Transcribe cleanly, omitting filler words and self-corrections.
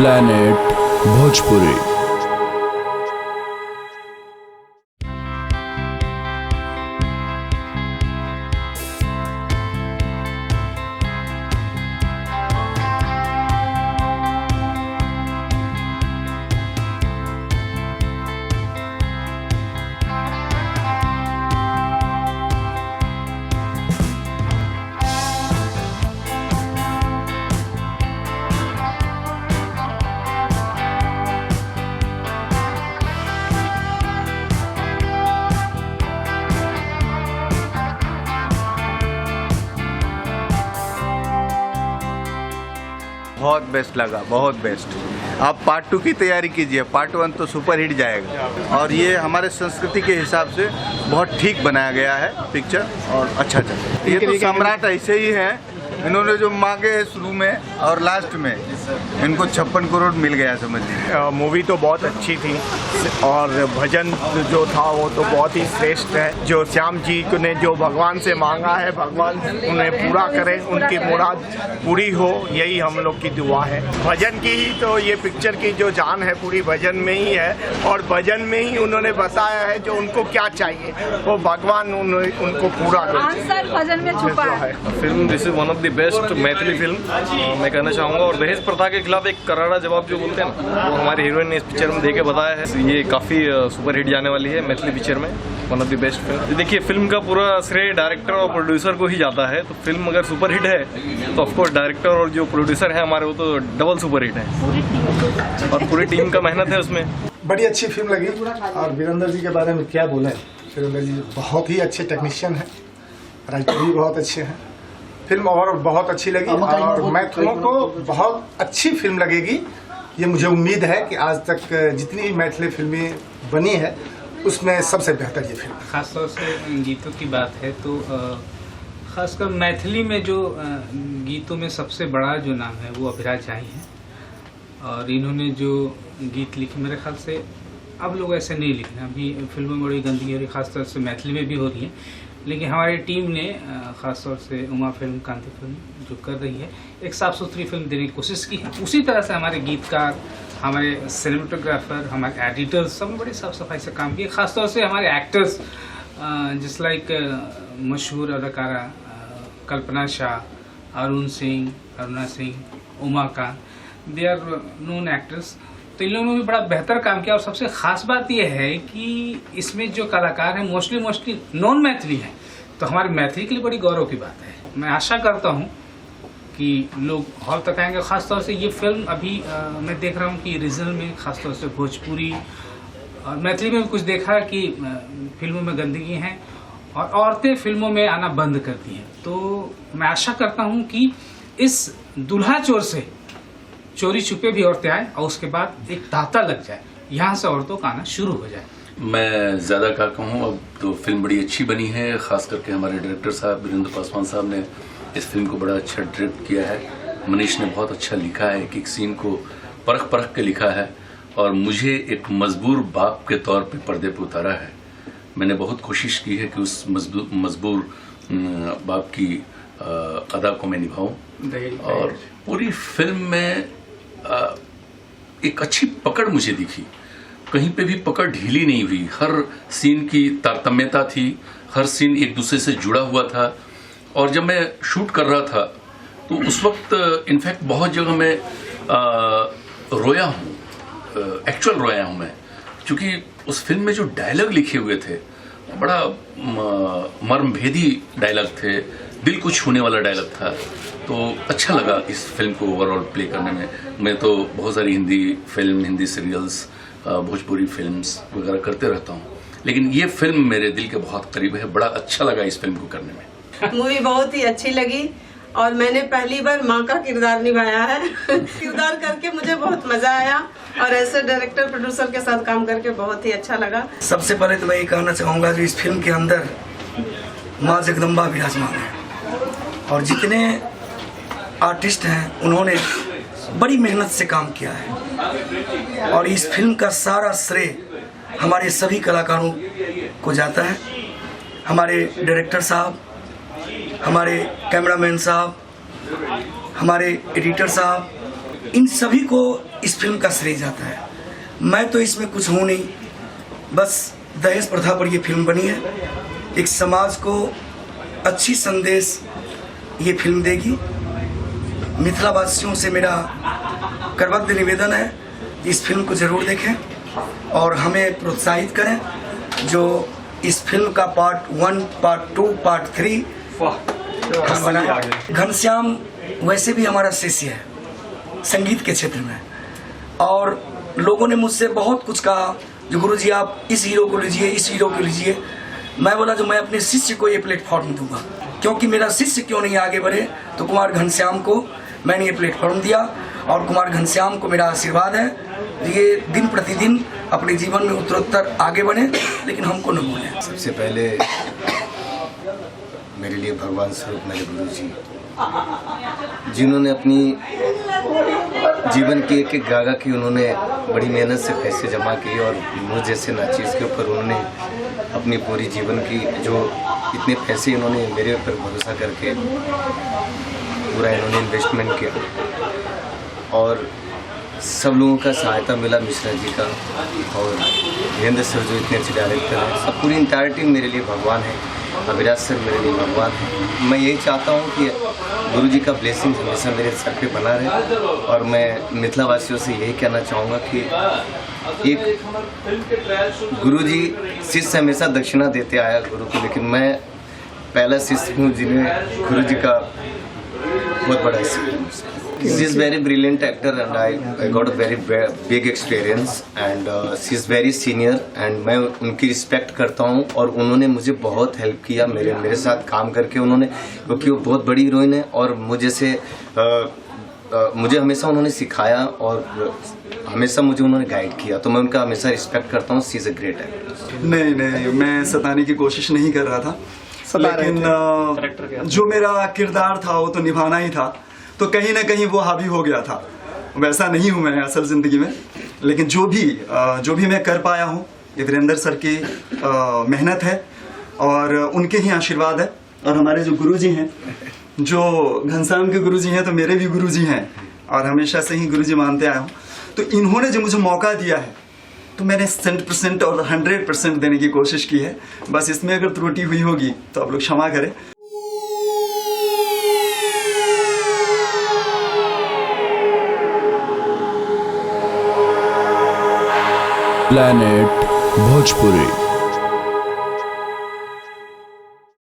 Planet Bhojpuri. बहुत best लगा, बहुत बेस्ट। आप पार्ट 2 की तैयारी कीजिए, पार्ट 1 तो सुपर हिट जाएगा। और ये हमारे संस्कृति के हिसाब से बहुत ठीक बनाया गया है पिक्चर और अच्छा चल। ये तो सम्राट ऐसे ही है, इन्होंने जो मांगे है शुरू में और लास्ट में इनको 56 करोड़ मिल गया समझिए। मूवी तो बहुत अच्छी थी और भजन जो था वो तो बहुत ही श्रेष्ठ है। जो श्याम जी ने जो भगवान से मांगा है, भगवान उन्हें पूरा करे, उनकी मुराद पूरी हो, यही हम लोग की दुआ है। भजन की ही तो ये पिक्चर की जो जान है पूरी भजन में ही है और भजन में ही उन्होंने बताया है जो उनको क्या चाहिए वो भगवान उनको पूरा करे। भजन में छुपा है। Film this is one of the best Maithili film मैं कहना चाहूँगा। और दहेज प्रथा के खिलाफ एक करारा जवाब जो बोलते हैं ना, वो हमारी हीरोइन ने इस पिक्चर में देके बताया है। ये काफ़ी सुपर हिट जाने वाली है मैथिली पिक्चर में, one of the best film. देखिए फिल्म का पूरा श्रेय डायरेक्टर और प्रोड्यूसर को ही जाता है, तो फिल्म अगर सुपर हिट है तो ऑफकोर्स डायरेक्टर और जो प्रोड्यूसर है हमारे वो तो डबल सुपर हिट है और पूरी टीम का मेहनत है उसमें। बड़ी अच्छी फिल्म लगी। और वीरेंद्र जी के बारे में क्या बोले, वीरेंद्र जी बहुत ही अच्छे टेक्नीशियन हैं, राइटर भी बहुत अच्छे हैं। फिल्म और बहुत अच्छी लगी और मैथिलों को बहुत अच्छी फिल्म लगेगी, ये मुझे उम्मीद है कि आज तक जितनी मैथिली फिल्में बनी है उसमें सबसे बेहतर ये फिल्म। खासतौर से गीतों की बात है तो खासकर मैथिली में जो गीतों में सबसे बड़ा जो नाम है वो अभिराज शाही है। और इन्होंने जो गीत लिखे मेरे ख्याल से अब लोग ऐसे नहीं लिख रहे, अभी फिल्में बड़ी गंदी हो रही, खासतौर से मैथिली में भी हो रही है। लेकिन हमारी टीम ने ख़ासतौर से उमा फिल्म, कांति फिल्म जो कर रही है, एक साफ़ सुथरी फिल्म देने की कोशिश की है। उसी तरह से हमारे गीतकार, हमारे सिनेमेटोग्राफर, हमारे एडिटर्स सब बड़ी साफ सफाई से काम किए। ख़ासतौर से हमारे एक्टर्स जिस लाइक मशहूर अदाकारा Kalpana Shah, Arun Singh, Aruna Singh, Umakant, they are known actors. तो इन लोगों ने भी बड़ा बेहतर काम किया। और सबसे ख़ास बात यह है कि इसमें जो कलाकार हैं मोस्टली नॉन मैथिली हैं, तो हमारी मैथिली के लिए बड़ी गौरव की बात है। मैं आशा करता हूं कि लोग हॉल तक आएंगे। ख़ासतौर से ये फिल्म अभी मैं देख रहा हूं कि रीजनल में ख़ासतौर से भोजपुरी और मैथिली में भी कुछ देखा कि फिल्मों में गंदगी है और औरतें फिल्मों में आना बंद करती हैं। तो मैं आशा करता हूँ कि इस दुल्हा चोर से चोरी छुपे भी औरतें आए और उसके बाद एक तांता लग जाए, यहाँ से औरतों का आना शुरू हो जाए। मैं ज़्यादा क्या कहूँ, अब तो फिल्म बड़ी अच्छी बनी है। ख़ास करके हमारे डायरेक्टर साहब वीरेंद्र पासवान साहब ने इस फिल्म को बड़ा अच्छा डायरेक्ट किया है। मनीष ने बहुत अच्छा लिखा है, एक सीन को परख के लिखा है और मुझे एक मजबूर बाप के तौर पे पर्दे पर उतारा है। मैंने बहुत कोशिश की है कि उस मजबूर बाप की अदा को मैं निभाऊं और पूरी फिल्म में एक अच्छी पकड़ मुझे दिखी। कहीं पे भी पकड़ ढीली नहीं हुई, हर सीन की तारतम्यता थी, हर सीन एक दूसरे से जुड़ा हुआ था। और जब मैं शूट कर रहा था तो उस वक्त इनफैक्ट बहुत जगह मैं रोया हूँ, एक्चुअल रोया हूँ मैं, क्योंकि उस फिल्म में जो डायलॉग लिखे हुए थे बड़ा मर्मभेदी डायलॉग थे, दिल को छूने वाला डायलॉग था। तो अच्छा लगा इस फिल्म को ओवरऑल प्ले करने में। मैं तो बहुत सारी Hindi film, Hindi serials, Bhojpuri films वगैरह करते रहता हूँ, लेकिन ये फिल्म मेरे दिल के बहुत करीब है। बड़ा अच्छा लगा इस फिल्म को करने में। मूवी बहुत ही अच्छी लगी और मैंने पहली बार माँ का किरदार निभाया है। किरदार करके मुझे बहुत मजा आया और ऐसे डायरेक्टर प्रोड्यूसर के साथ काम करके बहुत ही अच्छा लगा। सबसे पहले तो मैं ये कहना चाहूँगा कि इस फिल्म के अंदर माँ जगदम्बा विराजमान है और जितने आर्टिस्ट हैं उन्होंने बड़ी मेहनत से काम किया है और इस फिल्म का सारा श्रेय हमारे सभी कलाकारों को जाता है। हमारे डायरेक्टर साहब, हमारे कैमरामैन साहब, हमारे एडिटर साहब, इन सभी को इस फिल्म का श्रेय जाता है। मैं तो इसमें कुछ हूँ नहीं, बस दहेज प्रथा पर ये फिल्म बनी है। एक समाज को अच्छी संदेश ये फिल्म देगी। मिथिलावासियों से मेरा करबद्ध निवेदन है, इस फिल्म को ज़रूर देखें और हमें प्रोत्साहित करें। जो इस फिल्म का पार्ट 1, पार्ट 2, पार्ट 3 बना। घनश्याम वैसे भी हमारा शिष्य है संगीत के क्षेत्र में, और लोगों ने मुझसे बहुत कुछ कहा, जो गुरुजी आप इस हीरो को लीजिए, इस हीरो को लीजिए। मैं बोला जो मैं अपने शिष्य को ये प्लेटफॉर्म दूंगा, क्योंकि मेरा शिष्य क्यों नहीं आगे बढ़े, तो कुमार घनश्याम को मैंने ये प्लेटफॉर्म दिया और कुमार घनश्याम को मेरा आशीर्वाद है। ये दिन प्रतिदिन अपने जीवन में उत्तरोत्तर आगे बढ़े, लेकिन हमको न भूलें। सबसे पहले मेरे लिए भगवान स्वरूप मेरे गुरु जी, जिन्होंने अपनी जीवन की एक एक गागा की उन्होंने बड़ी मेहनत से पैसे जमा किए और मुझ जैसे नाचीज़ के ऊपर उन्होंने अपनी पूरी जीवन की जो इतने पैसे इन्होंने मेरे ऊपर भरोसा करके पूरा इन्होंने इन्वेस्टमेंट किया और सब लोगों का सहायता मिला, मिश्रा जी का और वीरेंद्र सर जो इतने अच्छे डायरेक्टर हैं, सब पूरी इंटायर टीम मेरे लिए भगवान है। अभिराज सर मेरे लिए भगवान है। मैं यही चाहता हूँ कि गुरु जी का ब्लेसिंग हमेशा मेरे सर पे बना रहे और मैं मिथिलावासियों से यही कहना चाहूँगा कि एक गुरु जी शिष्य हमेशा दक्षिणा देते आया गुरु को, लेकिन मैं पहला शिष्य हूँ जिन्हें गुरु जी का बहुत बड़ा शिष्य। She is very brilliant actor and I got a very big experience and she is very senior and मैं उनकी रिस्पेक्ट करता हूँ और उन्होंने मुझे बहुत हेल्प किया मेरे साथ काम करके उन्होंने, क्योंकि वो बहुत बड़ी हीरोइन है और मुझे से मुझे हमेशा उन्होंने सिखाया और हमेशा मुझे उन्होंने गाइड किया, तो मैं उनका हमेशा रिस्पेक्ट करता हूँ। She is a great actor. नहीं, मैं सताने की कोशिश नहीं कर रहा था, लेकिन जो मेरा किरदार था वो तो निभाना ही था, तो कहीं ना कहीं वो हावी हो गया था। वैसा नहीं हूँ मैं असल ज़िंदगी में, लेकिन जो भी मैं कर पाया हूँ ये वीरेंद्र सर की मेहनत है और उनके ही आशीर्वाद है। और हमारे जो गुरुजी हैं, जो घनश्याम के गुरुजी हैं, तो मेरे भी गुरुजी हैं और हमेशा से ही गुरुजी मानते आया हूँ। तो इन्होंने जो मुझे मौका दिया है तो मैंने 100% और 100% देने की कोशिश की है। बस इसमें अगर त्रुटि हुई होगी तो आप लोग क्षमा करें। प्लैनेट भोजपुरी।